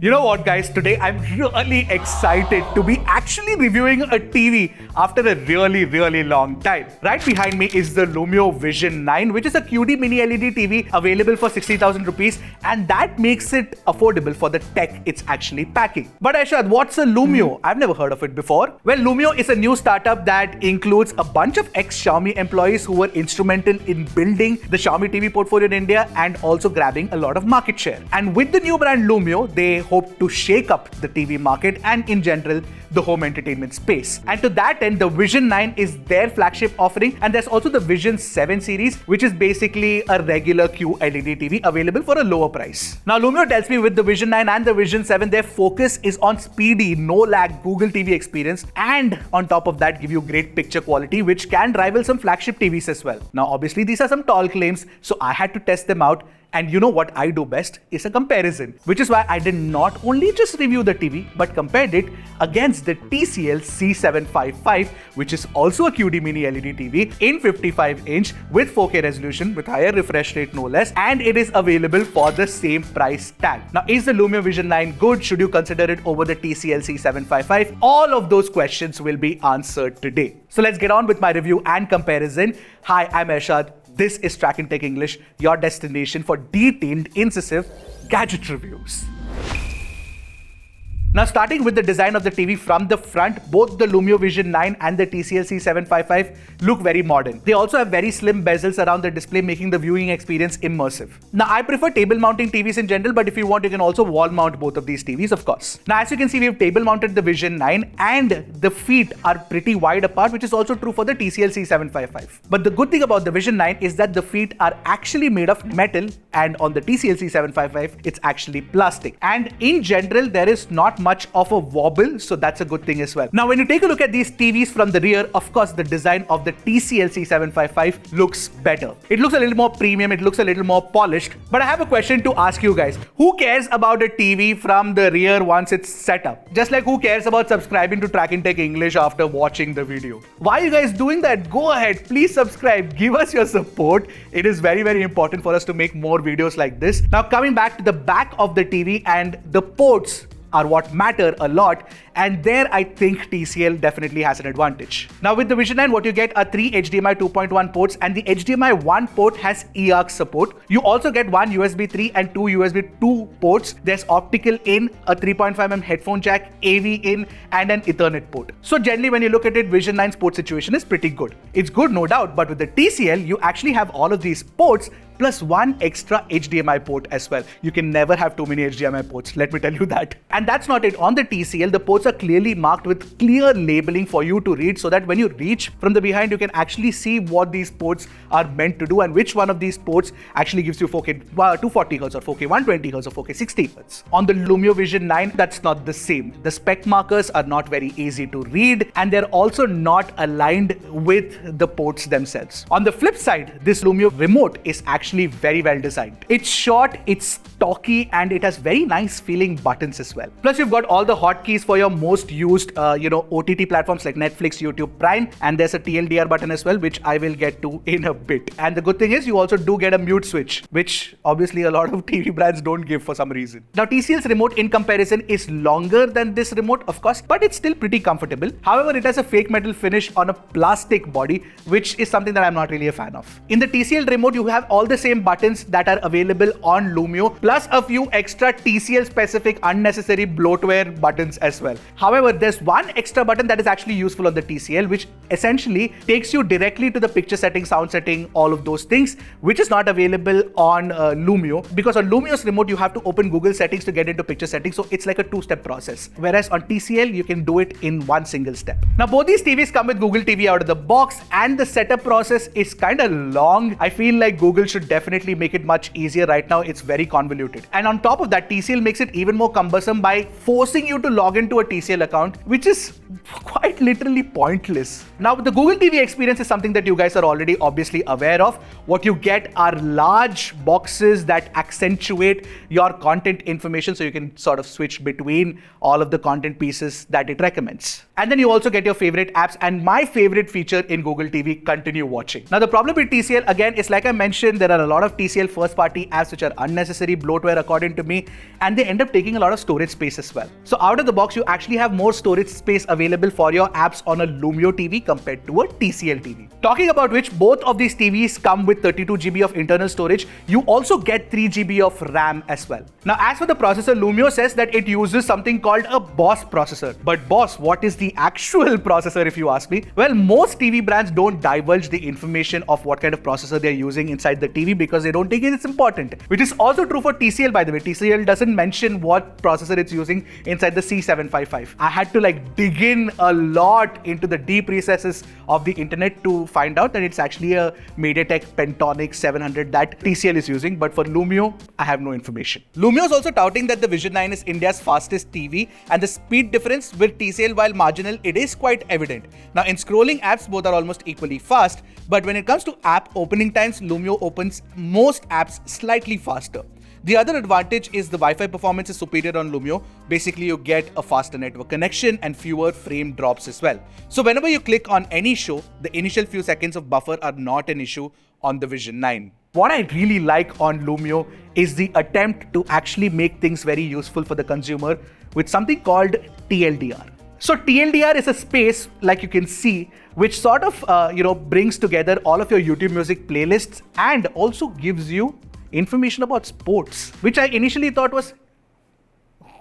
You know what, guys? Today I'm really excited to be actually reviewing a TV after a really long time. Right behind me is the Lumio Vision 9, which is a QD mini LED TV available for 60,000 rupees, and that makes it affordable for the tech it's actually packing. But Ashad, what's a Lumio? I've never heard of it before. Well, Lumio is a new startup that includes a bunch of ex-Xiaomi employees who were instrumental in building the Xiaomi TV portfolio in India and also grabbing a lot of market share. And with the new brand Lumio, they hope to shake up the TV market and in general the home entertainment space. And to that end, the Vision 9 is their flagship offering, and there's also the Vision 7 series, which is basically a regular QLED TV available for a lower price. Now, Lumio tells me with the Vision 9 and the Vision 7, their focus is on speedy, no lag Google TV experience, and on top of that, give you great picture quality, which can rival some flagship TVs as well. Now, obviously, these are some tall claims, so I had to test them out. And you know what I do best is a comparison, which is why I did not only just review the TV, but compared it against the TCL C755, which is also a QD mini LED TV in 55-inch with 4K resolution with higher refresh rate no less, and it is available for the same price tag. Now, is the Lumio Vision 9 good? Should you consider it over the TCL C755? All of those questions will be answered today. So let's get on with my review and comparison. Hi, I'm Ashad. This is Trakin Tech English, your destination for detailed, incisive gadget reviews. Now, starting with the design of the TV from the front, both the Lumio Vision 9 and the TCL C755 look very modern. They also have very slim bezels around the display, making the viewing experience immersive. Now, I prefer table mounting TVs in general, but if you want, you can also wall mount both of these TVs, of course. Now, as you can see, we've table mounted the Vision 9 and the feet are pretty wide apart, which is also true for the TCL C755. But the good thing about the Vision 9 is that the feet are actually made of metal, and on the TCL C755, it's actually plastic. And in general, there is not much of a wobble, so that's a good thing as well. Now, when you take a look at these TVs from the rear, of course, the design of the TCL C755 looks better. It looks a little more premium, it looks a little more polished. But I have a question to ask you guys. Who cares about a TV from the rear once it's set up? Just like who cares about subscribing to Trakin Tech English after watching the video? Why are you guys doing that? Go ahead, please subscribe, give us your support. It is very important for us to make more videos like this. Now, coming back to the back of the TV, and the ports are what matter a lot, and there I think TCL definitely has an advantage. Now, with the Vision 9, what you get are 3 HDMI 2.1 ports, and the HDMI 1 port has eARC support. You also get 1 USB 3 and 2 USB 2 ports. There's optical in, a 3.5mm headphone jack, AV in, and an Ethernet port. So generally, when you look at it, Vision 9's port situation is pretty good. It's good, no doubt, but with the TCL, you actually have all of these ports plus 1 extra HDMI port as well. You can never have too many HDMI ports, let me tell you that. And that's not it. On the TCL, the ports are clearly marked with clear labeling for you to read, so that when you reach from the behind, you can actually see what these ports are meant to do and which one of these ports actually gives you 4K 240Hz or 4K 120Hz or 4K 60Hz. On the Lumio Vision 9, that's not the same. The spec markers are not very easy to read, and they're also not aligned with the ports themselves. On the flip side, this Lumio remote is actually very well designed. It's short, it's stocky, and it has very nice feeling buttons as well. Plus, you've got all the hotkeys for your most used OTT platforms like Netflix, YouTube, Prime, and there's a TLDR button as well, which I will get to in a bit. And the good thing is you also do get a mute switch, which obviously a lot of TV brands don't give for some reason. Now, TCL's remote in comparison is longer than this remote, of course, but it's still pretty comfortable. However, it has a fake metal finish on a plastic body, which is something that I'm not really a fan of. In the TCL remote, you have all the same buttons that are available on Lumio, plus a few extra TCL specific unnecessary bloatware buttons as well. However, there's one extra button that is actually useful on the TCL, which essentially takes you directly to the picture setting, sound setting, all of those things, which is not available on Lumio, because on Lumio's remote you have to open Google settings to get into picture settings, so it's like a two-step process, whereas on TCL you can do it in one single step. Now, both these TVs come with Google TV out of the box, and the setup process is kind of long. I feel like Google should definitely make it much easier. Right now it's very convoluted, and on top of that, TCL makes it even more cumbersome by forcing you to log into a TCL account, which is quite literally pointless. Now, the Google TV experience is something that you guys are already obviously aware of. What you get are large boxes that accentuate your content information, so you can sort of switch between all of the content pieces that it recommends. And then you also get your favorite apps, and my favorite feature in Google TV, continue watching. Now, the problem with TCL, again, is like I mentioned, there are a lot of TCL first-party apps which are unnecessary bloatware according to me, and they end up taking a lot of storage space as well. So out of the box, you actually have more storage space available for your apps on a Lumio TV compared to a TCL TV. Talking about which, both of these TVs come with 32 GB of internal storage. You also get 3 GB of RAM as well. Now, as for the processor, Lumio says that it uses something called a BOS processor. But BOS, what is the actual processor, if you ask me? Well, most TV brands don't divulge the information of what kind of processor they're using inside the TV because they don't think it's important. Which is also true for TCL, by the way. TCL doesn't mention what processor it's using inside the C755. I had to dig in a lot into the deep recesses of the internet to find out that it's actually a MediaTek Pentonic 700 that TCL is using, but for Lumio, I have no information. Lumio is also touting that the Vision 9 is India's fastest TV, and the speed difference with TCL, while marginal, it is quite evident. Now, in scrolling apps, both are almost equally fast, but when it comes to app opening times, Lumio opens most apps slightly faster. The other advantage is the Wi-Fi performance is superior on Lumio. Basically, you get a faster network connection and fewer frame drops as well. So whenever you click on any show, the initial few seconds of buffer are not an issue on the Vision 9. What I really like on Lumio is the attempt to actually make things very useful for the consumer with something called TLDR. So TLDR is a space, like you can see, which sort of brings together all of your YouTube music playlists and also gives you information about sports, which I initially thought was,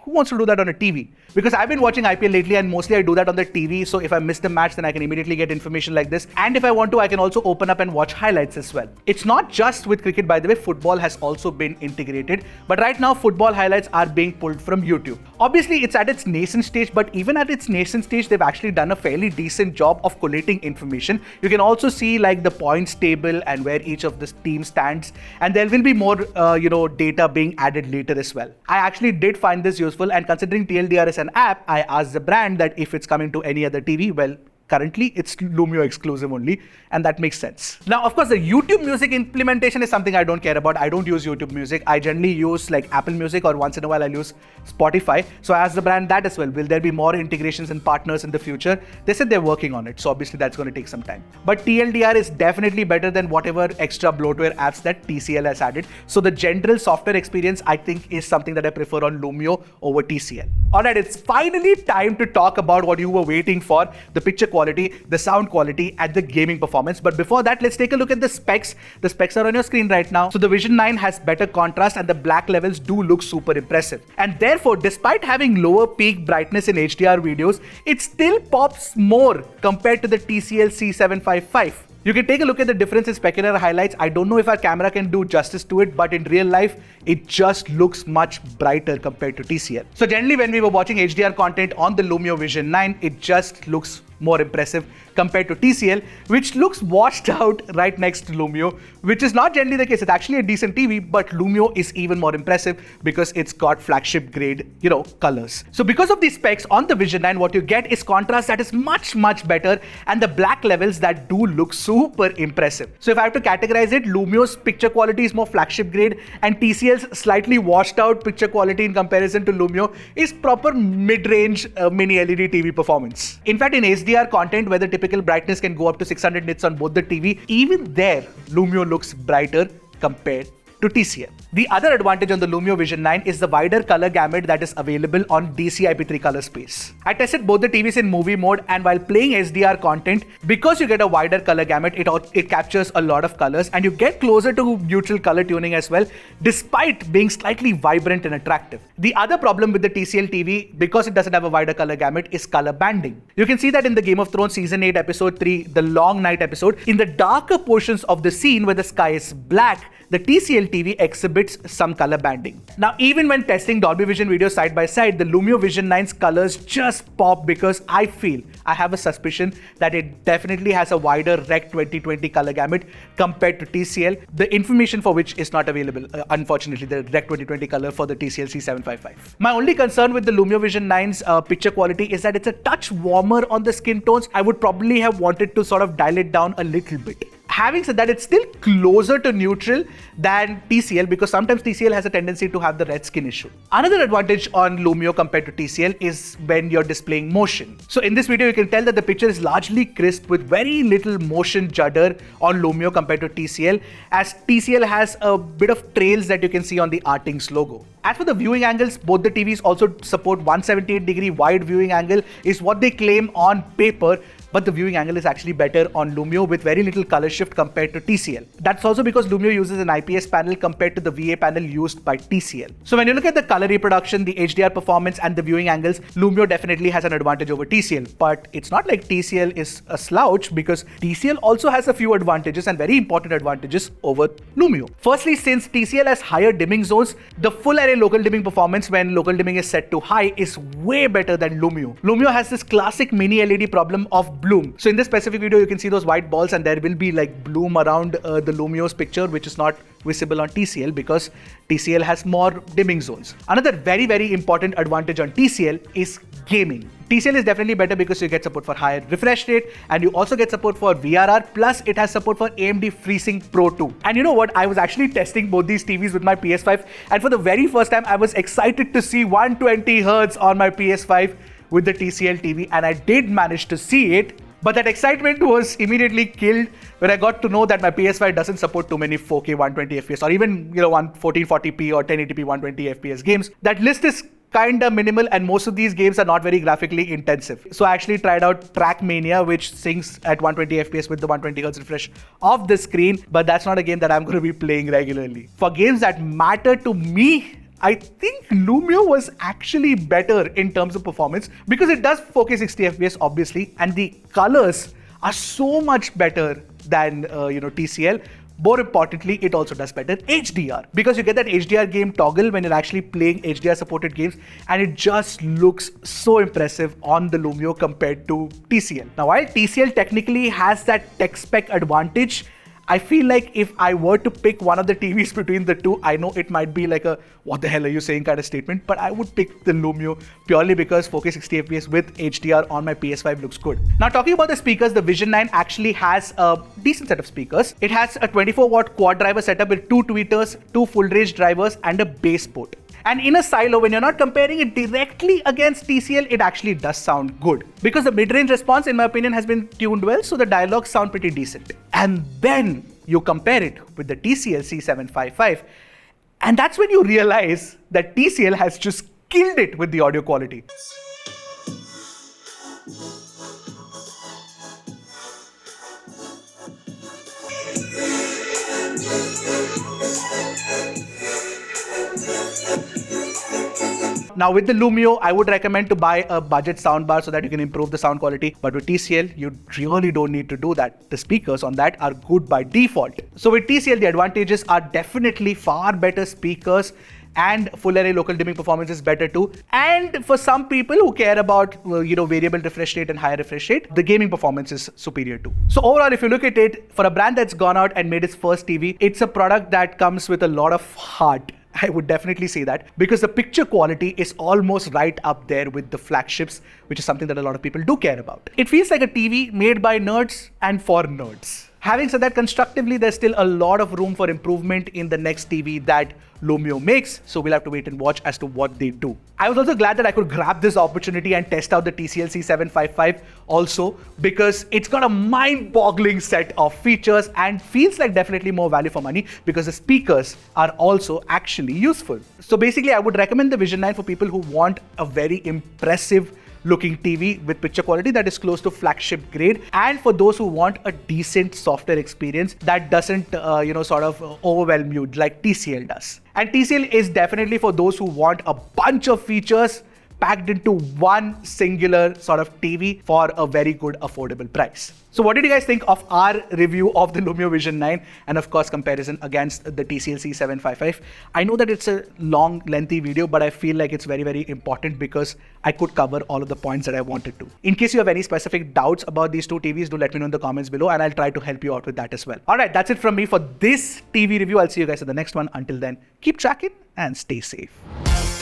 who wants to do that on a TV? Because I've been watching IPL lately and mostly I do that on the TV. So if I miss the match, then I can immediately get information like this. And if I want to, I can also open up and watch highlights as well. It's not just with cricket, by the way. Football has also been integrated. But right now, football highlights are being pulled from YouTube. Obviously, it's at its nascent stage, but even at its nascent stage, they've actually done a fairly decent job of collating information. You can also see the points table and where each of the team stands. And there will be more, data being added later as well. I actually did find this useful, and considering TLDR is an app, I asked the brand that if it's coming to any other TV, well, currently it's Lumio exclusive only, and that makes sense. Now, of course, the YouTube music implementation is something I don't care about. I don't use YouTube music. I generally use Apple Music, or once in a while I'll use Spotify. So I asked the brand that as well. Will there be more integrations and partners in the future? They said they're working on it. So obviously that's going to take some time. But TLDR is definitely better than whatever extra bloatware apps that TCL has added. So the general software experience, I think, is something that I prefer on Lumio over TCL. Alright, it's finally time to talk about what you were waiting for, the picture quality, the sound quality, and the gaming performance. But before that, let's take a look at the specs. The specs are on your screen right now. So the Vision 9 has better contrast and the black levels do look super impressive. And therefore, despite having lower peak brightness in HDR videos, it still pops more compared to the TCL C755. You can take a look at the difference in specular highlights. I don't know if our camera can do justice to it, but in real life, it just looks much brighter compared to TCL. So generally, when we were watching HDR content on the Lumio Vision 9, it just looks more impressive compared to TCL, which looks washed out right next to Lumio, which is not generally the case. It's actually a decent TV, but Lumio is even more impressive because it's got flagship grade, colors. So because of these specs on the Vision 9, what you get is contrast that is much, much better, and the black levels that do look super impressive. So if I have to categorize it, Lumio's picture quality is more flagship grade, and TCL's slightly washed out picture quality in comparison to Lumio is proper mid-range mini LED TV performance. In fact, in HDR content, where the typical brightness can go up to 600 nits on both the TV, even there, Lumio looks brighter compared to TCL. The other advantage on the Lumio Vision 9 is the wider color gamut that is available on DCI-P3 color space. I tested both the TVs in movie mode, and while playing HDR content, because you get a wider color gamut, it captures a lot of colors, and you get closer to neutral color tuning as well, despite being slightly vibrant and attractive. The other problem with the TCL TV, because it doesn't have a wider color gamut, is color banding. You can see that in the Game of Thrones Season 8 Episode 3, the Long Night episode, in the darker portions of the scene where the sky is black, the TCL TV exhibits some color banding. Now, even when testing Dolby Vision videos side by side, the Lumio Vision 9's colors just pop because I have a suspicion that it definitely has a wider Rec 2020 color gamut compared to TCL, the information for which is not available, unfortunately, the Rec 2020 color for the TCL C755. My only concern with the Lumio Vision 9's picture quality is that it's a touch warmer on the skin tones. I would probably have wanted to sort of dial it down a little bit. Having said that, it's still closer to neutral than TCL because sometimes TCL has a tendency to have the red skin issue. Another advantage on Lumio compared to TCL is when you're displaying motion. So in this video, you can tell that the picture is largely crisp with very little motion judder on Lumio compared to TCL, as TCL has a bit of trails that you can see on the Artings logo. As for the viewing angles, both the TVs also support 178-degree wide viewing angle is what they claim on paper, but the viewing angle is actually better on Lumio with very little color shift compared to TCL. That's also because Lumio uses an IPS panel compared to the VA panel used by TCL. So when you look at the color reproduction, the HDR performance and the viewing angles, Lumio definitely has an advantage over TCL. But it's not like TCL is a slouch because TCL also has a few advantages and very important advantages over Lumio. Firstly, since TCL has higher dimming zones, the full array local dimming performance when local dimming is set to high is way better than Lumio. Lumio has this classic mini LED problem of bloom. So in this specific video, you can see those white balls and there will be like bloom around the Lumio's picture, which is not visible on TCL because TCL has more dimming zones. Another very, very important advantage on TCL is gaming. TCL is definitely better because you get support for higher refresh rate and you also get support for VRR, plus it has support for AMD FreeSync Pro 2. And you know what? I was actually testing both these TVs with my PS5 and for the very first time I was excited to see 120 Hz on my PS5 with the TCL TV, and I did manage to see it. But that excitement was immediately killed when I got to know that my PS5 doesn't support too many 4K 120 FPS or even 1440p or 1080p 120 FPS games. That list is kinda minimal and most of these games are not very graphically intensive. So I actually tried out Trackmania, which syncs at 120 FPS with the 120 Hz refresh of the screen, but that's not a game that I'm going to be playing regularly. For games that matter to me, I think Lumio was actually better in terms of performance because it does 4K 60 FPS obviously, and the colors are so much better than TCL. More importantly, it also does better HDR because you get that HDR game toggle when you're actually playing HDR supported games, and it just looks so impressive on the Lumio compared to TCL. Now, while TCL technically has that tech spec advantage, I feel like if I were to pick one of the TVs between the two, I know it might be like a what the hell are you saying kind of statement, but I would pick the Lumio purely because 4K 60 FPS with HDR on my PS5 looks good. Now, talking about the speakers, the Vision 9 actually has a decent set of speakers. It has a 24-watt quad driver setup with 2 tweeters, 2 full range drivers and a bass port. And in a silo, when you're not comparing it directly against TCL, it actually does sound good. Because the mid-range response, in my opinion, has been tuned well, so the dialogues sound pretty decent. And then you compare it with the TCL C755, and that's when you realize that TCL has just killed it with the audio quality. Now with the Lumio, I would recommend to buy a budget soundbar so that you can improve the sound quality. But with TCL, you really don't need to do that. The speakers on that are good by default. So with TCL, the advantages are definitely far better speakers, and full array local dimming performance is better too. And for some people who care about variable refresh rate and higher refresh rate, the gaming performance is superior too. So overall, if you look at it, for a brand that's gone out and made its first TV, it's a product that comes with a lot of heart. I would definitely say that because the picture quality is almost right up there with the flagships, which is something that a lot of people do care about. It feels like a TV made by nerds and for nerds. Having said that, constructively, there's still a lot of room for improvement in the next TV that Lumio makes, so we'll have to wait and watch as to what they do. I was also glad that I could grab this opportunity and test out the TCL C755 also because it's got a mind-boggling set of features and feels like definitely more value for money because the speakers are also actually useful. So basically, I would recommend the Vision 9 for people who want a very impressive looking TV with picture quality that is close to flagship grade, and for those who want a decent software experience that doesn't overwhelm you like TCL does. And TCL is definitely for those who want a bunch of features packed into one singular sort of TV for a very good affordable price. So what did you guys think of our review of the Lumio Vision 9 and of course comparison against the TCL C755? I know that it's a long, lengthy video, but I feel like it's very, very important because I could cover all of the points that I wanted to. In case you have any specific doubts about these two TVs, do let me know in the comments below and I'll try to help you out with that as well. Alright, that's it from me for this TV review. I'll see you guys in the next one. Until then, keep tracking and stay safe.